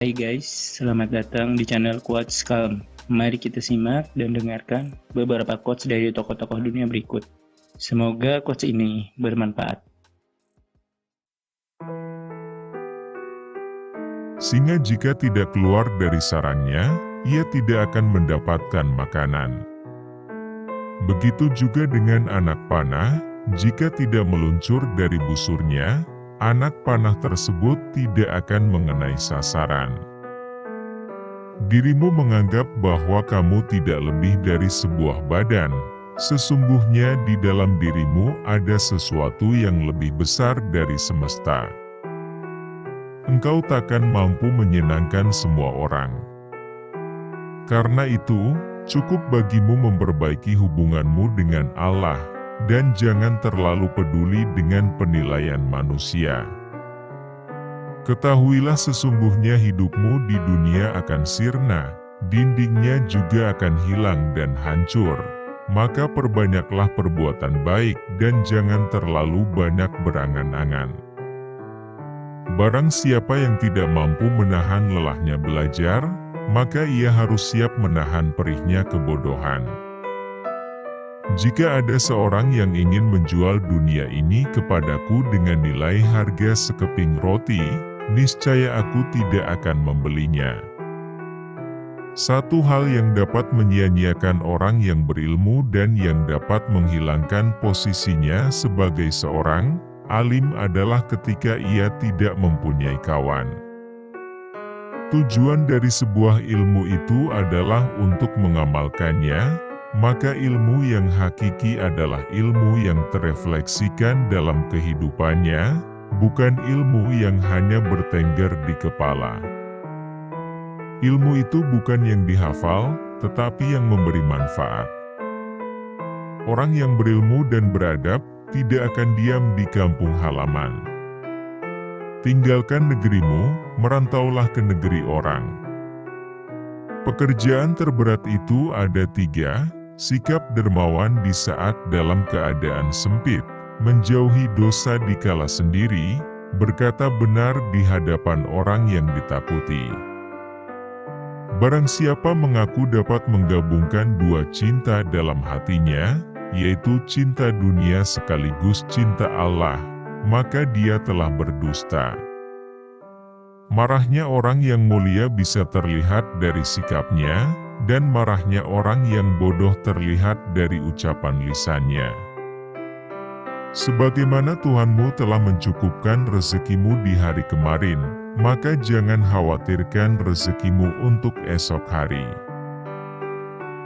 Hai guys, selamat datang di channel Quotes Calm. Mari kita simak dan dengarkan beberapa quotes dari tokoh-tokoh dunia berikut. Semoga quotes ini bermanfaat. Singa jika tidak keluar dari sarangnya, ia tidak akan mendapatkan makanan. Begitu juga dengan anak panah, jika tidak meluncur dari busurnya, anak panah tersebut tidak akan mengenai sasaran. Dirimu menganggap bahwa kamu tidak lebih dari sebuah badan. Sesungguhnya di dalam dirimu ada sesuatu yang lebih besar dari semesta. Engkau takkan mampu menyenangkan semua orang. Karena itu, cukup bagimu memperbaiki hubunganmu dengan Allah, dan jangan terlalu peduli dengan penilaian manusia. Ketahuilah sesungguhnya hidupmu di dunia akan sirna, dindingnya juga akan hilang dan hancur. Maka perbanyaklah perbuatan baik dan jangan terlalu banyak berangan-angan. Barang siapa yang tidak mampu menahan lelahnya belajar, maka ia harus siap menahan perihnya kebodohan. Jika ada seorang yang ingin menjual dunia ini kepadaku dengan nilai harga sekeping roti, niscaya aku tidak akan membelinya. Satu hal yang dapat menyia-nyiakan orang yang berilmu dan yang dapat menghilangkan posisinya sebagai seorang alim adalah ketika ia tidak mempunyai kawan. Tujuan dari sebuah ilmu itu adalah untuk mengamalkannya, maka ilmu yang hakiki adalah ilmu yang terefleksikan dalam kehidupannya, bukan ilmu yang hanya bertengger di kepala. Ilmu itu bukan yang dihafal, tetapi yang memberi manfaat. Orang yang berilmu dan beradab tidak akan diam di kampung halaman. Tinggalkan negerimu, merantaulah ke negeri orang. Pekerjaan terberat itu ada 3, sikap dermawan di saat dalam keadaan sempit, menjauhi dosa dikala sendiri, berkata benar di hadapan orang yang ditakuti. Barang siapa mengaku dapat menggabungkan 2 cinta dalam hatinya, yaitu cinta dunia sekaligus cinta Allah, maka dia telah berdusta. Marahnya orang yang mulia bisa terlihat dari sikapnya, dan marahnya orang yang bodoh terlihat dari ucapan lisannya. Sebagaimana Tuhanmu telah mencukupkan rezekimu di hari kemarin, maka jangan khawatirkan rezekimu untuk esok hari.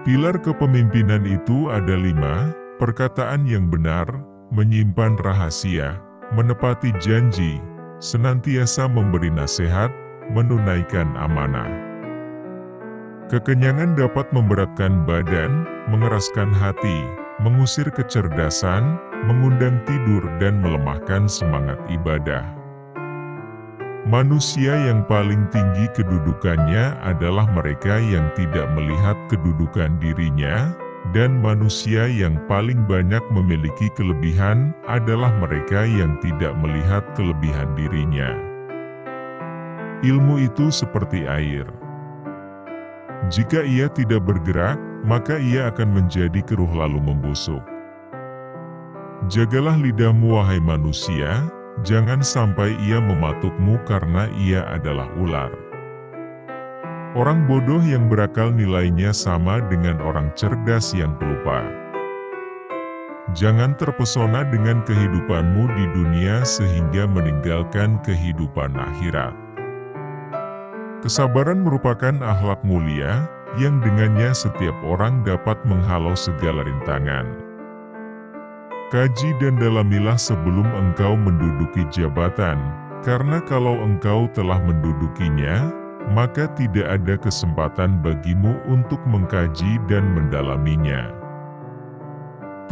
Pilar kepemimpinan itu ada 5, perkataan yang benar, menyimpan rahasia, menepati janji, senantiasa memberi nasihat, menunaikan amanah. Kekenyangan dapat memberatkan badan, mengeraskan hati, mengusir kecerdasan, mengundang tidur dan melemahkan semangat ibadah. Manusia yang paling tinggi kedudukannya adalah mereka yang tidak melihat kedudukan dirinya, dan manusia yang paling banyak memiliki kelebihan adalah mereka yang tidak melihat kelebihan dirinya. Ilmu itu seperti air. Jika ia tidak bergerak, maka ia akan menjadi keruh lalu membusuk. Jagalah lidahmu wahai manusia, jangan sampai ia mematukmu karena ia adalah ular. Orang bodoh yang berakal nilainya sama dengan orang cerdas yang pelupa. Jangan terpesona dengan kehidupanmu di dunia sehingga meninggalkan kehidupan akhirat. Kesabaran merupakan akhlak mulia, yang dengannya setiap orang dapat menghalau segala rintangan. Kaji dan dalamilah sebelum engkau menduduki jabatan, karena kalau engkau telah mendudukinya, maka tidak ada kesempatan bagimu untuk mengkaji dan mendalaminya.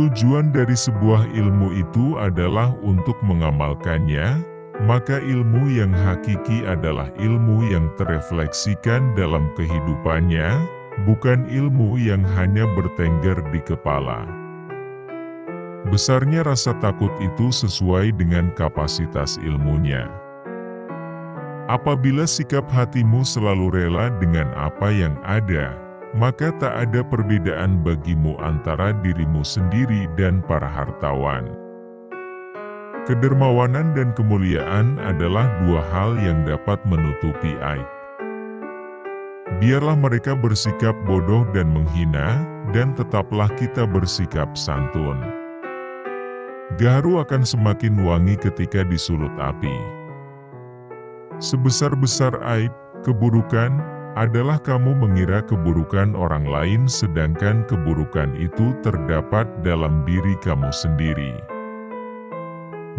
Tujuan dari sebuah ilmu itu adalah untuk mengamalkannya, maka ilmu yang hakiki adalah ilmu yang terefleksikan dalam kehidupannya, bukan ilmu yang hanya bertengger di kepala. Besarnya rasa takut itu sesuai dengan kapasitas ilmunya. Apabila sikap hatimu selalu rela dengan apa yang ada, maka tak ada perbedaan bagimu antara dirimu sendiri dan para hartawan. Kedermawanan dan kemuliaan adalah dua hal yang dapat menutupi aib. Biarlah mereka bersikap bodoh dan menghina, dan tetaplah kita bersikap santun. Gaharu akan semakin wangi ketika disulut api. Sebesar-besar aib, keburukan, adalah kamu mengira keburukan orang lain sedangkan keburukan itu terdapat dalam diri kamu sendiri.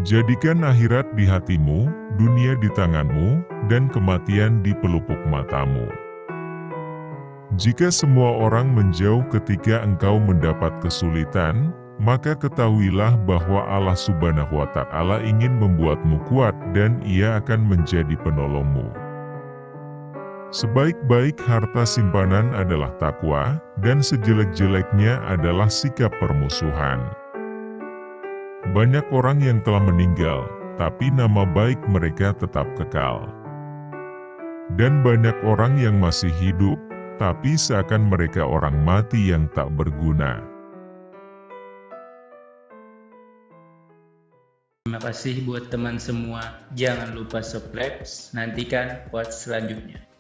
Jadikan akhirat di hatimu, dunia di tanganmu, dan kematian di pelupuk matamu. Jika semua orang menjauh ketika engkau mendapat kesulitan, maka ketahuilah bahwa Allah Subhanahu wa Ta'ala ingin membuatmu kuat dan Ia akan menjadi penolongmu. Sebaik-baik harta simpanan adalah takwa, dan sejelek-jeleknya adalah sikap permusuhan. Banyak orang yang telah meninggal, tapi nama baik mereka tetap kekal. Dan banyak orang yang masih hidup, tapi seakan mereka orang mati yang tak berguna. Terima kasih buat teman semua. Jangan lupa subscribe, nantikan quotes selanjutnya.